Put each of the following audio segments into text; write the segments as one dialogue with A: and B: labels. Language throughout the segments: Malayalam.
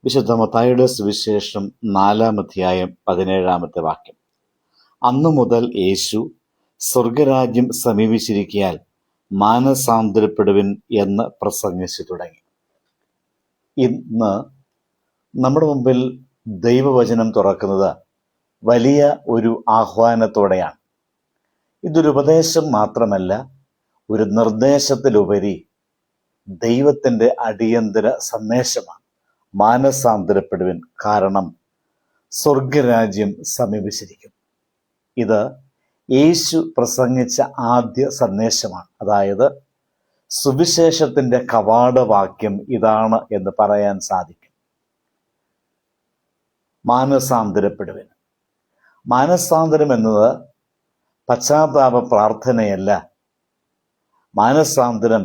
A: വിശുദ്ധ മത്തായിയുടെ സുവിശേഷം 4-ാം അധ്യായം 17-ാമത്തെ വാക്യം. അന്നു മുതൽ യേശു സ്വർഗരാജ്യം സമീപിച്ചിരിക്കയാൽ മാനസാന്തരപ്പെടുവിൻ എന്ന് പ്രസംഗിച്ചു തുടങ്ങി. ഇന്ന് നമ്മുടെ മുമ്പിൽ ദൈവവചനം തുറക്കുന്നത് വലിയ ഒരു ആഹ്വാനത്തോടെയാണ്. ഇതൊരു ഉപദേശം മാത്രമല്ല, ഒരു നിർദ്ദേശത്തിലുപരി ദൈവത്തിൻ്റെ അടിയന്തര സന്ദേശമാണ്. മാനസാന്തരപ്പെടുവിൻ, കാരണം സ്വർഗരാജ്യം സമീപിച്ചിരിക്കുന്നു. ഇത് യേശു പ്രസംഗിച്ച ആദ്യ സന്ദേശമാണ്. അതായത് സുവിശേഷത്തിൻ്റെ കവാടവാക്യം ഇതാണ് എന്ന് പറയാൻ സാധിക്കും. മാനസാന്തരപ്പെടുവിൻ. മാനസാന്തരം എന്നത് പശ്ചാത്താപ പ്രാർത്ഥനയല്ല. മാനസാന്തരം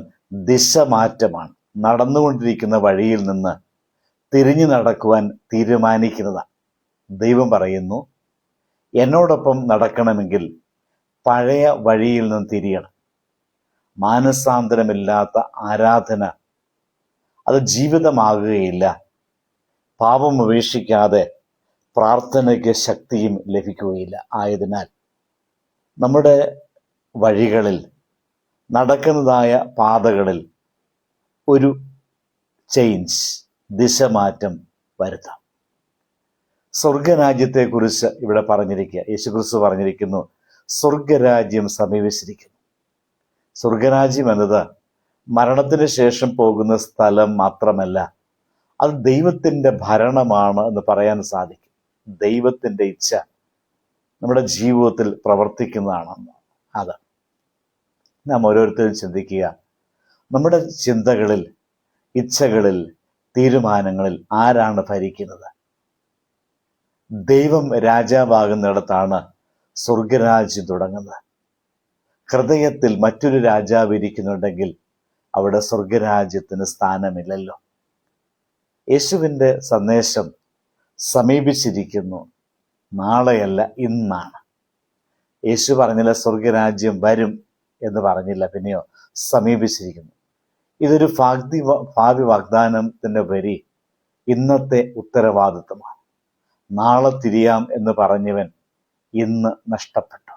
A: ദിശമാറ്റമാണ്. നടന്നുകൊണ്ടിരിക്കുന്ന വഴിയിൽ നിന്ന് തിരിഞ്ഞു നടക്കുവാൻ തീരുമാനിക്കുന്നതാണ്. ദൈവം പറയുന്നു, എന്നോടൊപ്പം നടക്കണമെങ്കിൽ പഴയ വഴിയിൽ നിന്ന് തിരിയണം. മാനസാന്തരമില്ലാത്ത ആരാധന അത് ജീവിതമാകുകയില്ല. പാപം ഉപേക്ഷിക്കാതെ പ്രാർത്ഥനയ്ക്ക് ശക്തിയും ലഭിക്കുകയില്ല. ആയതിനാൽ നമ്മുടെ വഴികളിൽ, നടക്കുന്നതായ പാതകളിൽ ഒരു ചേഞ്ച്, ദിശമാറ്റം വരുത്താം. സ്വർഗരാജ്യത്തെക്കുറിച്ച് ഇവിടെ പറഞ്ഞിരിക്കുക, യേശുക്രിസ്തു പറഞ്ഞിരിക്കുന്നു, സ്വർഗരാജ്യം സമീപിച്ചിരിക്കുന്നു. സ്വർഗരാജ്യം എന്നത് മരണത്തിന് ശേഷം പോകുന്ന സ്ഥലം മാത്രമല്ല, അത് ദൈവത്തിൻ്റെ ഭരണമാണ് എന്ന് പറയാൻ സാധിക്കും. ദൈവത്തിൻ്റെ ഇച്ഛ നമ്മുടെ ജീവിതത്തിൽ പ്രവർത്തിക്കുന്നതാണെന്ന്. അത് നാം ഓരോരുത്തരും ചിന്തിക്കുക. നമ്മുടെ ചിന്തകളിൽ, ഇച്ഛകളിൽ, തീരുമാനങ്ങളിൽ ആരാണ് ഭരിക്കുന്നത്? ദൈവം രാജാവാകുന്നിടത്താണ് സ്വർഗരാജ്യം തുടങ്ങുന്നത്. ഹൃദയത്തിൽ മറ്റൊരു രാജാവ് ഇരിക്കുന്നുണ്ടെങ്കിൽ അവിടെ സ്വർഗരാജ്യത്തിന് സ്ഥാനമില്ലല്ലോ. യേശുവിൻ്റെ സന്ദേശം സമീപിച്ചിരിക്കുന്നു. നാളെയല്ല, ഇന്നാണ്. യേശു പറഞ്ഞില്ല സ്വർഗരാജ്യം വരും എന്ന് പറഞ്ഞില്ല, പിന്നെയോ സമീപിച്ചിരിക്കുന്നു. ഇതൊരു ഭാവി വാഗ്ദാനത്തിൻ്റെ ഉപരി ഇന്നത്തെ ഉത്തരവാദിത്വമാണ്. നാളെ തിരിയാം എന്ന് പറഞ്ഞവൻ ഇന്ന് നഷ്ടപ്പെട്ടു.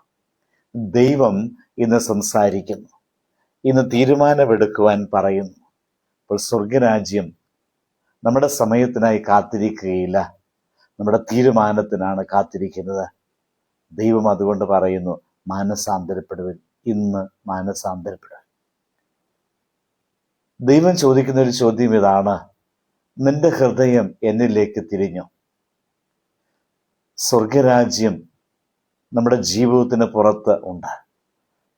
A: ദൈവം ഇന്ന് സംസാരിക്കുന്നു, ഇന്ന് തീരുമാനമെടുക്കുവാൻ പറയുന്നു. അപ്പോൾ സ്വർഗരാജ്യം നമ്മുടെ സമയത്തിനായി കാത്തിരിക്കുകയില്ല, നമ്മുടെ തീരുമാനത്തിനാണ് കാത്തിരിക്കുന്നത്. ദൈവം അതുകൊണ്ട് പറയുന്നു, മാനസാന്തരപ്പെടുവിൻ, ഇന്ന് മാനസാന്തരപ്പെടുവിൻ. ദൈവം ചോദിക്കുന്ന ഒരു ചോദ്യം ഇതാണ്, നിന്റെ ഹൃദയം എന്നിലേക്ക് തിരിഞ്ഞു? സ്വർഗരാജ്യം നമ്മുടെ ജീവിതത്തിന് പുറത്ത് ഉണ്ട്.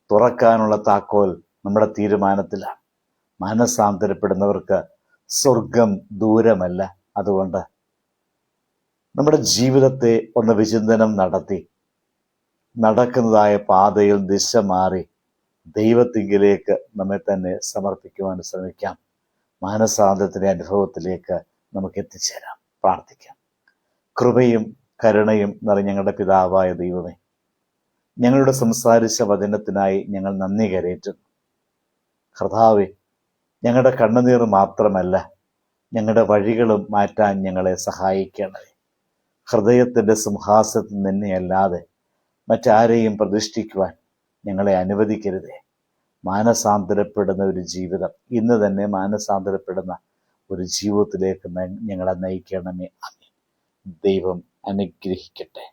A: തുറക്കാനുള്ള താക്കോൽ നമ്മുടെ തീരുമാനത്തിലാണ്. മാനസാന്തരപ്പെടുന്നവർക്ക് സ്വർഗം ദൂരമല്ല. അതുകൊണ്ട് നമ്മുടെ ജീവിതത്തെ ഒന്ന് വിചിന്തനം നടത്തി, നടക്കുന്നതായ പാതയിൽ ദിശ മാറി ദൈവത്തിങ്കിലേക്ക് നമ്മെ തന്നെ സമർപ്പിക്കുവാൻ ശ്രമിക്കാം. മാനസാന്തരത്തിൻ്റെ അനുഭവത്തിലേക്ക് നമുക്ക് എത്തിച്ചേരാം. പ്രാർത്ഥിക്കാം. കൃപയും കരുണയും നിറഞ്ഞ ഞങ്ങളുടെ പിതാവായ ദൈവമേ, ഞങ്ങളുടെ സംസാരിച്ച വചനത്തിനായി ഞങ്ങൾ നന്ദി കരേറ്റുന്നു. കർത്താവേ, ഞങ്ങളുടെ കണ്ണുനീർ മാത്രമല്ല, ഞങ്ങളുടെ വഴികളും മാറ്റാൻ ഞങ്ങളെ സഹായിക്കണമേ. ഹൃദയത്തിൻ്റെ സിംഹാസനത്തിൽ നിന്നെയല്ലാതെ മറ്റാരെയും പ്രതിഷ്ഠിക്കുവാൻ ഞങ്ങളെ അനുവദിക്കരുതേ. മാനസാന്തരപ്പെടുന്ന ഒരു ജീവിതം, ഇന്ന് തന്നെ മാനസാന്തരപ്പെടുന്ന ഒരു ജീവിതത്തിലേക്ക് ഞങ്ങളെ നയിക്കണമേ. ആമേൻ. ദൈവം അനുഗ്രഹിക്കട്ടെ.